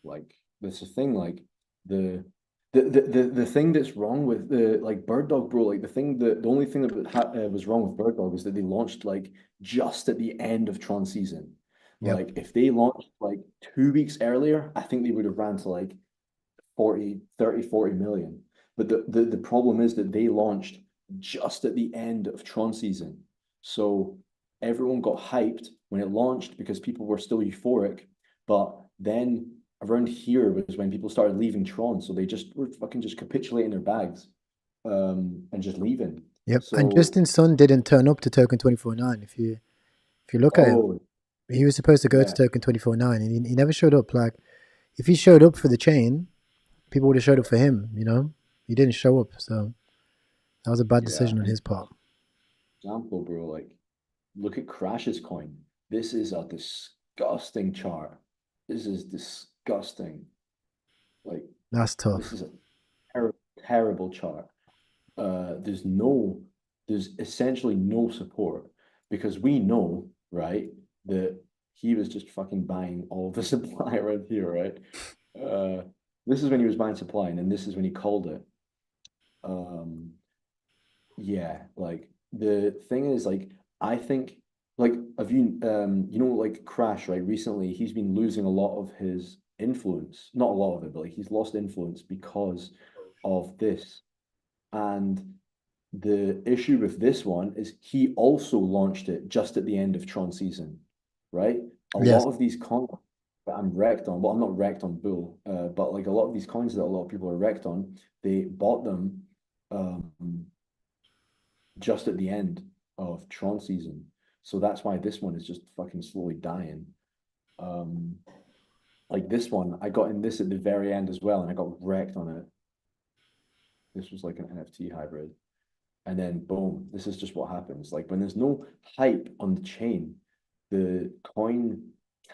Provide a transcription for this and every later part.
Like that's the thing. Like the the thing that's wrong with the like Bird Dog, bro. Like the only thing that was wrong with Bird Dog is that they launched like just at the end of Tron season. Yep. Like if they launched like 2 weeks earlier, I think they would have ran to like 40 million. But the problem is that they launched just at the end of Tron season. So everyone got hyped when it launched because people were still euphoric. But then around here was when people started leaving Tron. So they just were fucking just capitulating their bags and just leaving. Yep. And So, Justin Sun didn't turn up to Token 24/9. If you look at it, oh, he was supposed to go to yeah, Token 24/9, and he never showed up. Like, if he showed up for the chain, people would have showed up for him. He didn't show up, so that was a bad yeah. decision on And his part. example, bro, like look at Crash's coin. This is a disgusting chart. This is disgusting. Like That's this tough. is a terrible chart. There's there's essentially no support because we know, right, that he was just fucking buying all the supply around here, right? Uh, this is when he was buying supply, and then this is when he called it. Um, yeah, like the thing is, like I think, like have you, like Crash, right? Recently, he's been losing a lot of his influence. Not a lot of it, but like he's lost influence because of this. And the issue with this one is he also launched it just at the end of Tron season, right? A Yes. lot of these coins that I'm wrecked on, well, I'm not wrecked on Bull, but like a lot of these coins that a lot of people are wrecked on, they bought them um, just at the end of Tron season. So that's why this one is just fucking slowly dying. Um, like this one, I got in this at the very end as well, and I got wrecked on it. This was like an NFT hybrid. And then boom, this is just what happens. Like when there's no hype on the chain, the coin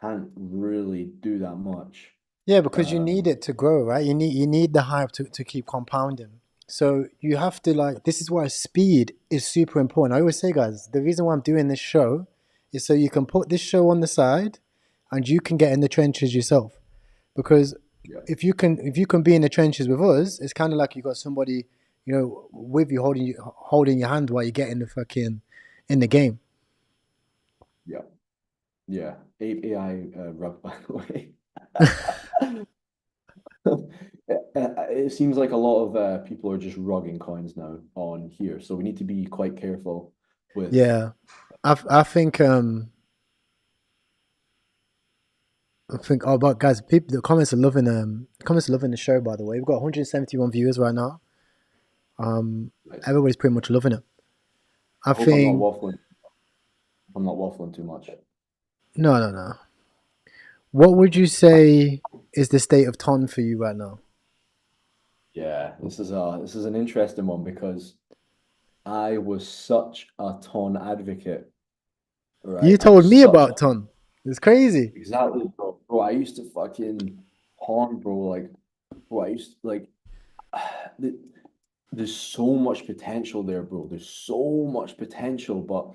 can't really do that much. Yeah, because you need Um, it to grow, right? You need the hype to keep compounding. So you have to like this is why speed is super important. I always say, guys, the reason why I'm doing this show is so you can put this show on the side and you can get in the trenches yourself. Because yeah, if you can be in the trenches with us, it's kind of like you got somebody, with you holding your hand while you get in the fucking in the game. yeah, yeah. AI rug, by the way. It seems like a lot of people are just rugging coins now on here, so we need to be quite careful with. Yeah, I think. Oh, but guys, people, the comments are loving the show. By the way, we've got 171 viewers right now. Nice. Everybody's pretty much loving it. I I hope I'm not think waffling. I'm not waffling too much. no, no, no. What would you say is the state of Ton for you right now? Yeah, this is an interesting one because I was such a Ton advocate, right? You I told was me such a about Ton. It's crazy. exactly, bro. Bro, I used to fucking Ton, bro. Like, bro, I used to, like, the, there's so much potential there, bro. There's so much potential, but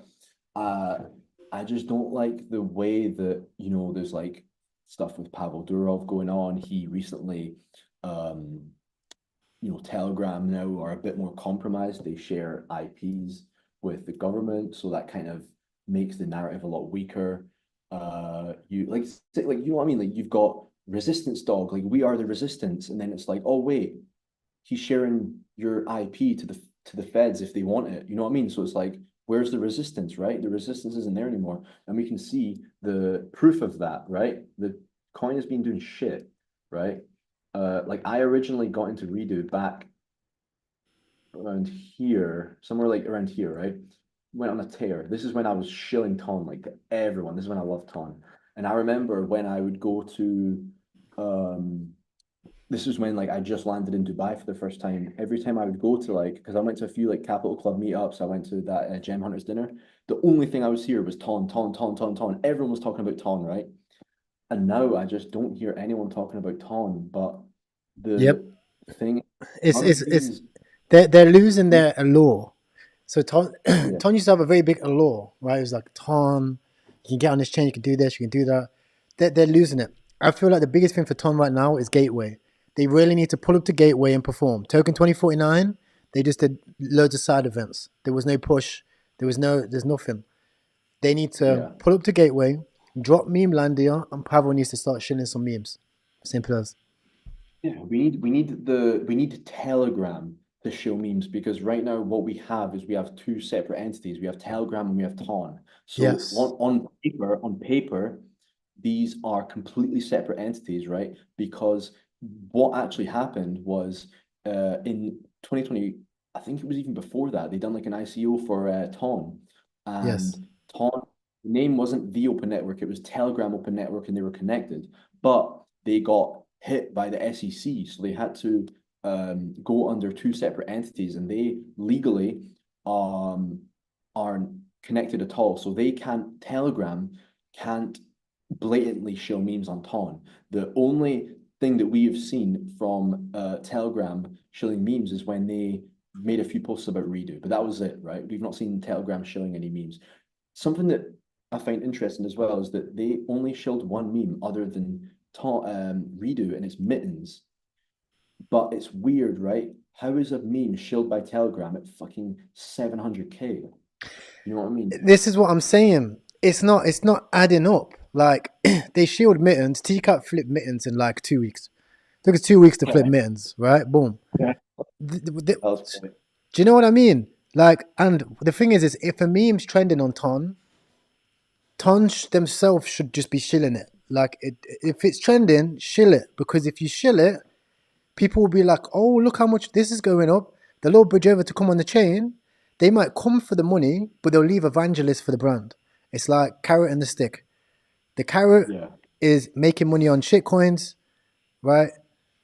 uh, I just don't like the way that, there's like stuff with Pavel Durov going on. He recently, um, Telegram now are a bit more compromised. They share IPs with the government, so that kind of makes the narrative a lot weaker. You like say, like you know what I mean? Like you've got resistance dog, like we are the resistance, and then it's like, oh wait, he's sharing your IP to the feds if they want it. You know what I mean? So it's like, where's the resistance, right? The resistance isn't there anymore, and we can see the proof of that, right? The coin has been doing shit, right? Like I originally got into Redo back around here, somewhere like around here, right? Went on a tear. This is when I was shilling Ton like everyone. This is when I loved Ton. And I remember when I would go to um this is when like I just landed in Dubai for the first time. Every time I would go to like because I went to a few like Capital Club meetups, I went to that Gem Hunters dinner. The only thing I was here was Ton, Ton, Ton, Ton, Ton. Everyone was talking about Ton, right? And now I just don't hear anyone talking about Ton. But Yep. the thing, It's none of it's it's these, they're losing their allure. So Ton yeah, Ton used to have a very big allure, right? It was like Ton, you can get on this chain, you can do this, you can do that. They're losing it. I feel like the biggest thing for Ton right now is Gateway. They really need to pull up to Gateway and perform. Token 2049, they just did loads of side events. There was no push. There's nothing. They need to Yeah. pull up to Gateway, drop meme Landia, and Pavel needs to start shilling some memes. Simple as. Yeah, we need Telegram to show memes because right now what we have is we have two separate entities. We have Telegram and we have Ton. So Yes. on paper, these are completely separate entities, right? Because what actually happened was in 2020, I think it was even before that, they done like an ICO for Ton, Yes. and Ton, the name wasn't the Open Network, it was Telegram Open Network, and they were connected, but they got hit by the SEC, so they had to go under two separate entities, and they legally um, aren't connected at all. So they can't Telegram can't blatantly show memes on Ton. The only thing that we have seen from Telegram showing memes is when they made a few posts about Redo, but that was it, right? We've not seen Telegram showing any memes. Something that I find interesting as well is that they only showed one meme other than Redo, and it's Mittens. But it's weird, right? How is a meme shilled by Telegram at fucking 700K? You know what I mean? This is what I'm saying. It's not adding up. Like they shield mittens, T-Cat flipped mittens in like 2 weeks. Took us 2 weeks to flip Yeah. mittens, right? Boom. Yeah. Do That was funny. you know what I mean? Like, and the thing is if a meme's trending on Ton themselves should just be shilling it. Like, if it's trending, shill it. Because if you shill it, people will be like, oh, look how much this is going up. The little bridge over to come on the chain. They might come for the money, but they'll leave evangelists for the brand. It's like carrot and the stick. The carrot Yeah. is making money on shitcoins, right?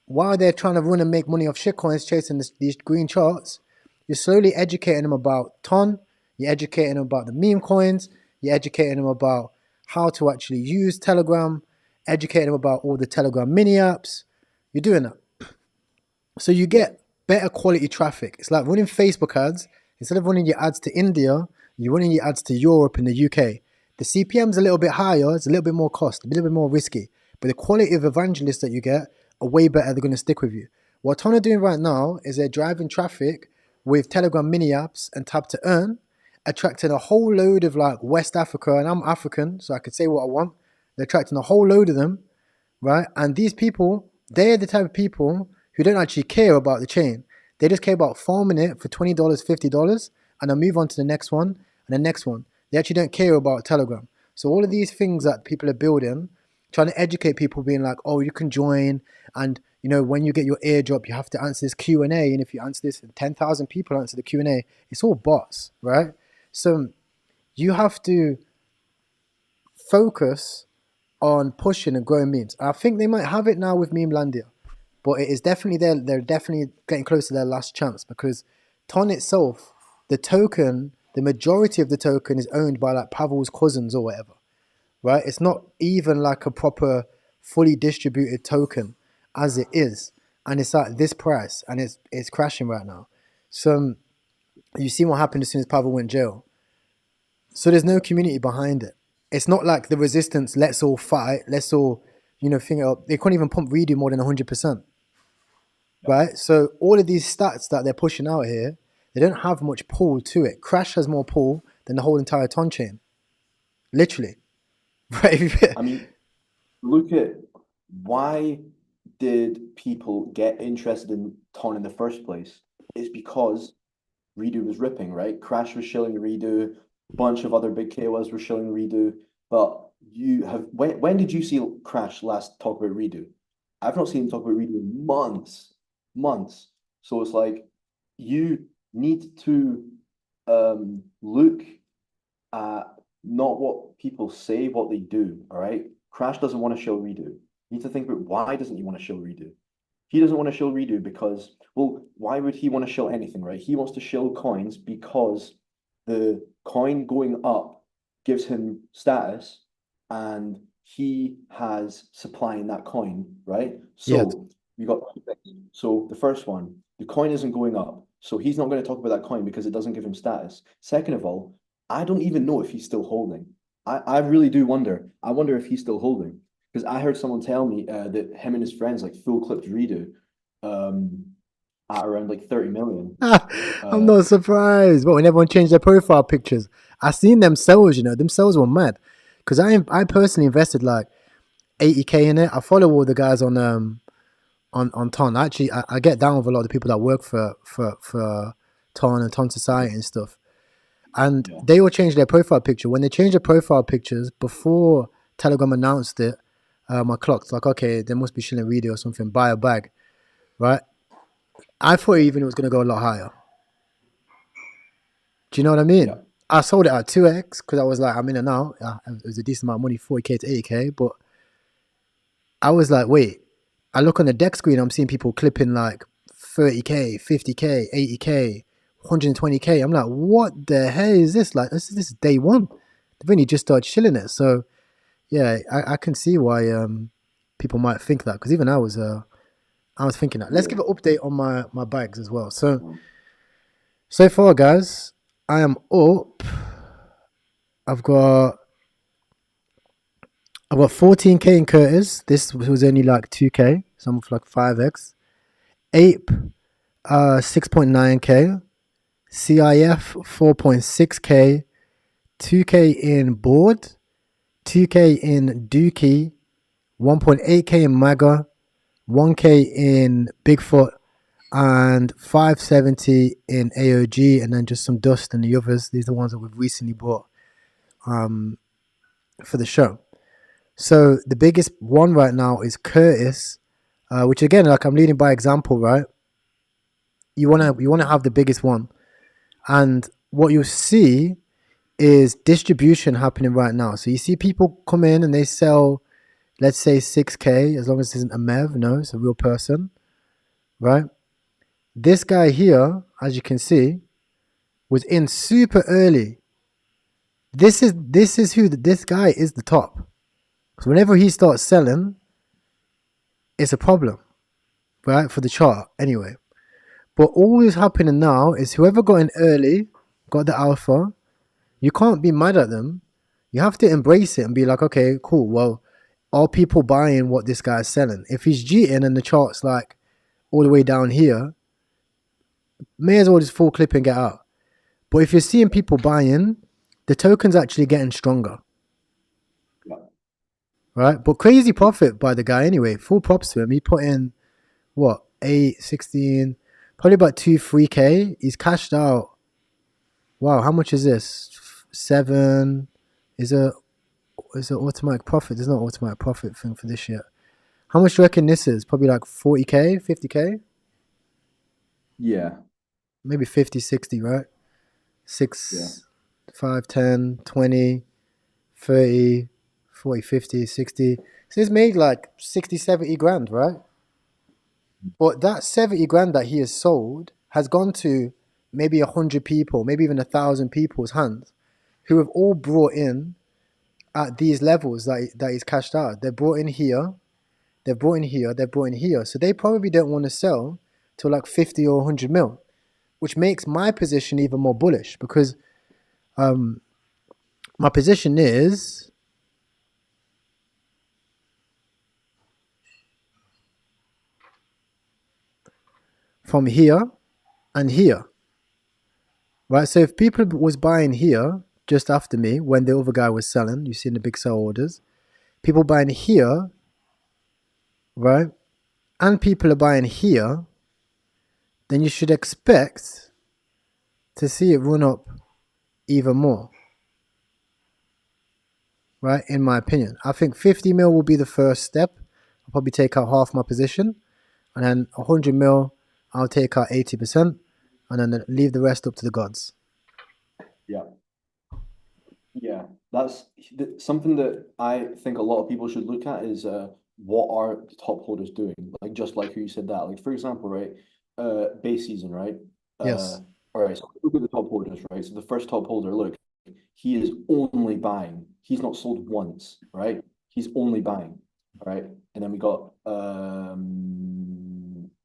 While they're trying to run and make money off shitcoins, chasing these green charts, you're slowly educating them about Ton, you're educating them about the meme coins, you're educating them about how to actually use Telegram, educating them about all the Telegram mini apps. You're doing that. So you Yeah. get better quality traffic. It's like running Facebook ads. Instead of running your ads to India, you're running your ads to Europe and the UK. The CPM's a little bit higher, it's a little bit more cost, a little bit more risky. But the quality of evangelists that you get are way better. They're going to stick with you. What Ton are doing right now is they're driving traffic with Telegram mini apps and Tap to Earn, attracting a whole load of like West Africa, and I'm African, so I can say what I want. They're attracting a whole load of them, right? And these people, they're the type of people who don't actually care about the chain. They just care about farming it for $20, $50, and then move on to the next one and the next one. They actually don't care about Telegram. So all of these things that people are building, trying to educate people, being like, oh, you can join, and when you get your airdrop, you have to answer this Q&A, and if you answer this, 10,000 people answer the Q&A. It's all bots, right? So you have to focus on pushing and growing memes. I think they might have it now with Memelandia, but it is definitely there. They're definitely getting close to their last chance because Ton itself, the token, the majority of the token is owned by like Pavel's cousins or whatever, right? It's not even like a proper, fully distributed token as it is, and it's at this price, and it's crashing right now. So you see what happened as soon as Pavel went jail. So there's no community behind it. It's not like the resistance. Let's all fight. Let's all, think it up. They can't even pump redo more than 100%, Yeah. right? So all of these stats that they're pushing out here, they don't have much pull to it. Crash has more pull than the whole entire Ton chain, literally. Right? I mean, look at why did people get interested in Ton in the first place? It's because Redo was ripping, right? Crash was shilling Redo, a bunch of other big KOLs were shilling Redo. But when did you see Crash last talk about Redo? I've not seen him talk about Redo in months, months. So it's like you need to look at not what people say, what they do. All right. Crash doesn't want to show Redo. You need to think about why doesn't he want to show Redo? He doesn't want to shill Redo because, well, why would he want to shill anything, right? He wants to shill coins because the coin going up gives him status and he has supplying that coin, right? Yeah. So we got two things. So the first one, the coin isn't going up. So he's not going to talk about that coin because it doesn't give him status. Second of all, I don't even know if he's still holding. I really do wonder. I wonder if he's still holding. because I heard someone tell me that him and his friends like full clipped redo um at around like 30 million. I'm Uh, not surprised. But when everyone changed their profile pictures, I seen them sales. Them sales were mad. Because I personally invested like 80K in it. I follow all the guys on Ton. Actually, I get down with a lot of the people that work for Ton and Ton Society and stuff. And yeah, they all changed their profile picture. When they changed their profile pictures before Telegram announced it, I clocked like, okay, there must be shilling video or something. Buy a bag, right? I thought yeah, even it was gonna go a lot higher. Do you know what I yeah, mean? I sold it at 2x because I was like, I'm in and out. It was a decent amount of money, 40K to 80K. But I was like, wait. I look on the deck screen, I'm seeing people clipping like 30K, 50K, 80K, 120K. I'm like, what the hell is this? Like, this is day one. They've only just started chilling it. So yeah, I can see why people might think that because even I was thinking that. Let's yeah. give an update on my bags as well. So far, guys, I am up. I've got I've got 14K in Curtis. This was only like 2K, so I'm like 5x. Ape, 6.9K. CIF, 4.6K. 2K in board. 2K in Dookie. 1.8K in Maga. 1K in Bigfoot. And 570 in AOG. And then just some dust in the others. These are the ones that we've recently bought for the show. So the biggest one right now is Curtis, which again, like I'm leading by example, right? You wanna have the biggest one, and what you see is distribution happening right now. So you see people come in and they sell, let's say 6K, as long as it isn't a mev, no, it's a real person, right? This guy here, as you can see, was in super early. This is who this guy is the top. Because whenever he starts selling, it's a problem, right? For the chart, anyway. But all is happening now is whoever got in early, got the alpha, you can't be mad at them. You have to embrace it and be like, okay, cool. Well, are people buying what this guy's selling? If he's cheating and the chart's like all the way down here, may as well just full clip and get out. But if you're seeing people buying, the token's actually getting stronger, Yeah. right? But crazy profit by the guy anyway. Full props to him. He put in what, 8, 16, probably about 2, 3K. He's cashed out. Wow, how much is this? 7 is a automatic profit. There's no automatic profit thing for this yet. How much do you reckon this is? Probably like 40K, 50K? Yeah, Maybe 50, 60, right? yeah, 6, 5, 10, 20, 30, 40, 50, 60. So he's made like 60, 70 grand, right? But that 70 grand that he has sold has gone to maybe 100 people, maybe even 1,000 people's hands who have all brought in at these levels that he's cashed out. They're brought in here, they're brought in here, they're brought in here. So they probably don't want to sell till like 50 or 100 mil, which makes my position even more bullish because my position is from here and here, right? So if people was buying here just after me when the other guy was selling, you seen the big sell orders, people buying here, right? And people are buying here, then you should expect to see it run up even more, right? In my opinion, I think 50 mil will be the first step. I'll probably take out half my position, and then 100 mil, I'll take out 80%, and then leave the rest up to the gods. yeah. Yeah, that's something that I think a lot of people should look at is what are the top holders doing? Like just like who you said that. Like for example, right, base season, right? Yes. All right, so look at the top holders, right? So the first top holder, look, he is only buying. He's not sold once, right? He's only buying, right? And then we got the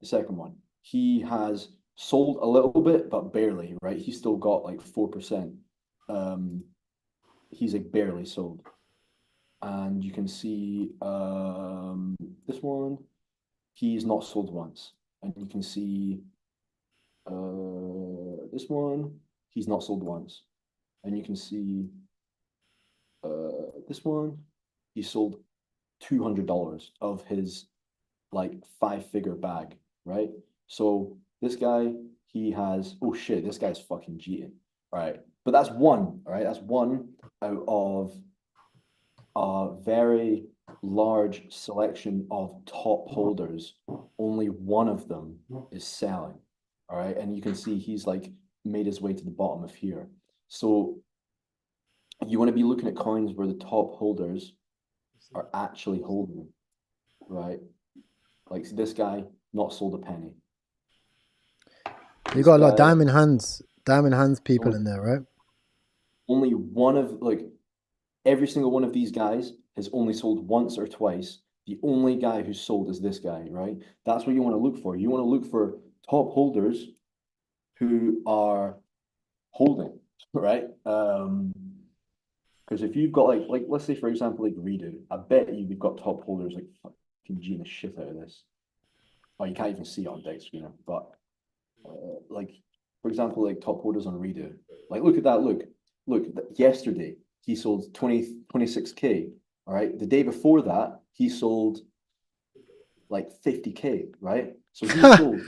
second one. He has sold a little bit, but barely, right? He's still got like 4%. Um, he's like barely sold. and you can see this one, he's not sold once. And you can see this one, he's not sold once. And you can see this one, he sold $200 of his like 5-figure bag, right? So this guy, he has, oh shit, this guy's fucking cheating, right? But that's one, all right? That's one out of a very large selection of top holders. Only one of them is selling, all right? And you can see he's like made his way to the bottom of here. So you want to be looking at coins where the top holders are actually holding, right? Like this guy, not sold a penny. You This got a lot of guy, diamond hands people only, in there, right? only one of like every single one of these guys has only sold once or twice. The only guy who's sold is this guy, right? That's what you want to look for. You want to look for top holders who are holding, right? Because if you've got like let's say for example like Redo, I bet you we've got top holders like fucking Gina the shit out of this. Oh, you can't even see it on deck screener, but like for example, like top holders on Redo. Like look at that. Look. Yesterday he sold 26K. All right. The day before that he sold like 50K. Right. So he sold